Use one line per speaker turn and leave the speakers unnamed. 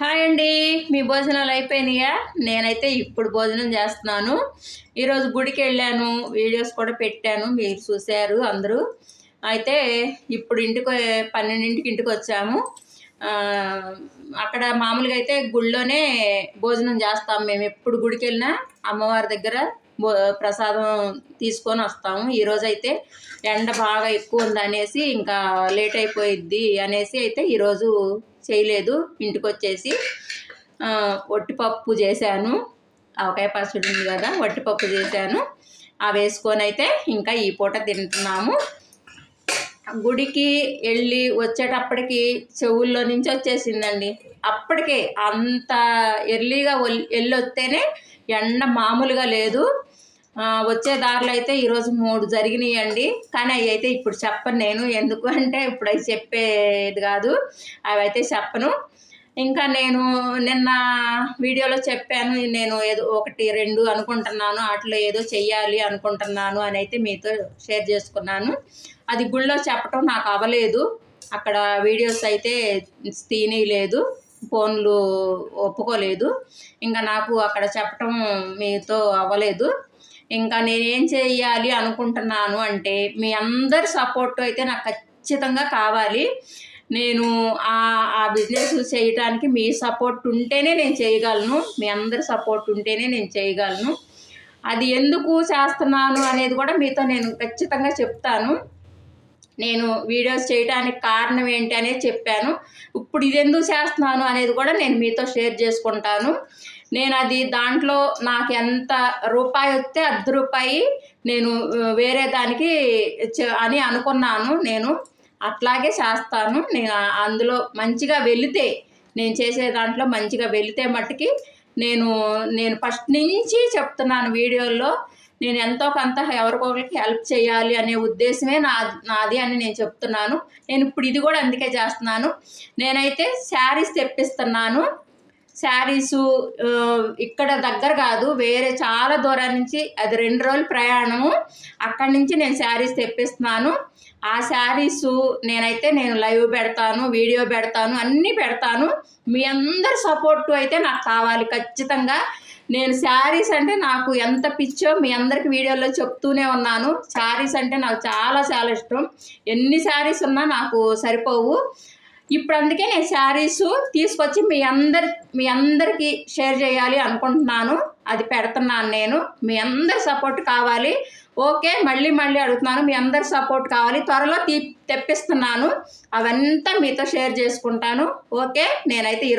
Hi అండి. మీ భోజనాలు అయిపోయినాయా? నేనైతే ఇప్పుడు భోజనం చేస్తున్నాను. ఈరోజు గుడికి వెళ్ళాను, వీడియోస్ కూడా పెట్టాను, మీరు చూశారు అందరూ. అయితే ఇప్పుడు 12ంటికి ఇంటికి వచ్చాము. అక్కడ మామూలుగా అయితే గుడిలోనే భోజనం చేస్తాం. మేము ఎప్పుడు గుడికి వెళ్ళినా అమ్మవారి దగ్గర ప్రసాదం తీసుకొని వస్తాము. ఈరోజైతే ఎండ బాగా ఎక్కువ ఉందనేసి ఇంకా లేట్ అయిపోయిద్ది అనేసి అయితే ఈరోజు చేయలేదు. ఇంటికి వచ్చేసి వట్టిపప్పు చేశాను. ఆవకాయ పచ్చడి ఉంది కదా, వట్టిపప్పు చేశాను. అవి వేసుకొని అయితే ఇంకా ఈ పూట తింటున్నాము. గుడికి వెళ్ళి వచ్చేటప్పటికి చెవుల్లో నుంచి వచ్చేసిందండి. అప్పటికే అంత ఎర్లీగా వెళ్ళొస్తేనే ఎండ మామూలుగా లేదు. వచ్చే దారిలో అయితే ఈరోజు 3 జరిగినాయండి. కానీ అవి అయితే ఇప్పుడు చెప్పను నేను, ఎందుకు అంటే ఇప్పుడు అవి చెప్పేది కాదు, అవి అయితే చెప్పను. ఇంకా నేను నిన్న వీడియోలో చెప్పాను, నేను ఏదో 1, 2 అనుకుంటున్నాను, వాటిలో ఏదో చెయ్యాలి అనుకుంటున్నాను అని అయితే మీతో షేర్ చేసుకున్నాను. అది గుళ్ళో చెప్పటం నాకు అవ్వలేదు. అక్కడ వీడియోస్ అయితే తీయలేదు, ఫోన్లు ఒప్పుకోలేదు. ఇంకా నాకు అక్కడ చెప్పటం మీతో అవ్వలేదు. ఇంకా నేనేం చేయాలి అనుకుంటున్నాను అంటే మీ అందరి సపోర్ట్ అయితే నాకు ఖచ్చితంగా కావాలి. నేను ఆ బిజినెస్ చేయడానికి మీ సపోర్ట్ ఉంటేనే నేను చేయగలను. మీ అందరి సపోర్ట్ ఉంటేనే నేను చేయగలను. అది ఎందుకు చేస్తున్నాను అనేది కూడా మీతో నేను ఖచ్చితంగా చెప్తాను. నేను వీడియోస్ చేయడానికి కారణం ఏంటి అనేది చెప్పాను. ఇప్పుడు ఇది ఎందుకు చేస్తున్నాను అనేది కూడా నేను మీతో షేర్ చేసుకుంటాను. నేను అది దాంట్లో నాకు ఎంత రూపాయి వస్తే ₹1 నేను వేరే దానికి అని అనుకున్నాను. నేను అట్లాగే చేస్తాను. నేను అందులో మంచిగా వెళితే, నేను చేసే దాంట్లో మంచిగా వెళితే మట్టుకి నేను ఫస్ట్ నుంచి చెప్తున్నాను వీడియోల్లో, నేను ఎంతో కొంత ఎవరికొకరికి హెల్ప్ చేయాలి అనే ఉద్దేశమే నాది అని నేను చెప్తున్నాను. నేను ఇప్పుడు ఇది కూడా అందుకే చేస్తున్నాను. నేనైతే శారీస్ తెప్పిస్తున్నాను. శారీసు ఇక్కడ దగ్గర కాదు, వేరే చాలా దూరం నుంచి, అది 2 రోజుల ప్రయాణము. అక్కడి నుంచి నేను శారీస్ తెప్పిస్తున్నాను. ఆ శారీసు నేను లైవ్ పెడతాను, వీడియో పెడతాను, అన్నీ పెడతాను. మీ అందరి సపోర్టు అయితే నాకు కావాలి ఖచ్చితంగా. నేను శారీస్ అంటే నాకు ఎంత పిచ్చో మీ అందరికి వీడియోలో చెప్తూనే ఉన్నాను. శారీస్ అంటే నాకు చాలా చాలా ఇష్టం. ఎన్ని శారీస్ ఉన్నా నాకు సరిపోవు. ఇప్పుడు అందుకే నేను శారీసు తీసుకొచ్చి మీ అందరికీ షేర్ చేయాలి అనుకుంటున్నాను. అది పెడుతున్నాను నేను. మీ అందరి సపోర్ట్ కావాలి. ఓకే, మళ్ళీ అడుగుతున్నాను, మీ అందరి సపోర్ట్ కావాలి. త్వరలో తెప్పిస్తున్నాను. అవంతా మీతో షేర్ చేసుకుంటాను. ఓకే, నేనైతే ఈరోజు